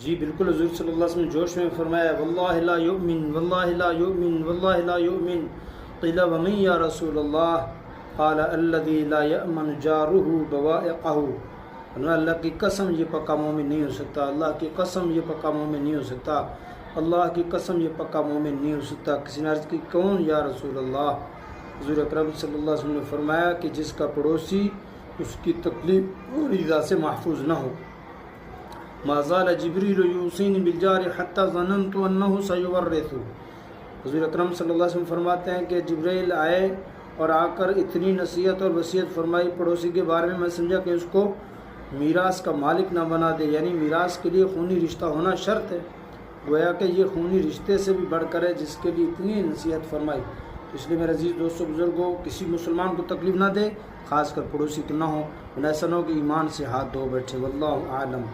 جی بالکل، حضور صلی اللہ علیہ وسلم جوش میں فرمایا واللہ لا یؤمن واللہ لا یؤمن واللہ لا یؤمن، قیل ومن یا رسول اللہ، قال الذی لا یأمن جارہ بوائقہ، اللہ کی قسم یہ پکا مومن نہیں ہو سکتا، اللہ کی قسم یہ پکا مومن نہیں ہو سکتا، اللہ کی قسم یہ پکا مومن نہیں ہو سکتا۔ کسی نے عرض کی کون یا رسول اللہ؟ حضور اکرم صلی اللہ علیہ وسلم نے فرمایا کہ جس کا پڑوسی اس کی تکلیف اور ایذا سے محفوظ نہ ہو۔ ما زال جبریل یوصینی بالجار حتی ظننت انہ سیورث، حضور اکرم صلی اللہ علیہ وسلم فرماتے ہیں کہ جبریل آئے اور آ کر اتنی نصیحت اور وصیت فرمائی پڑوسی کے بارے میں سمجھا کہ اس کو میراث کا مالک نہ بنا دے، یعنی میراث کے لیے خونی رشتہ ہونا شرط ہے، گویا کہ یہ خونی رشتے سے بھی بڑھ کر ہے جس کے لیے اتنی نصیحت فرمائی۔ اس لیے میرے عزیز دوستوں بزرگوں، کسی مسلمان کو تکلیف نہ دے، خاص کر پڑوسی کو نہ ہو، ایسا نہ ہو کہ ایمان سے ہاتھ دھو بیٹھے۔ واللہ اعلم۔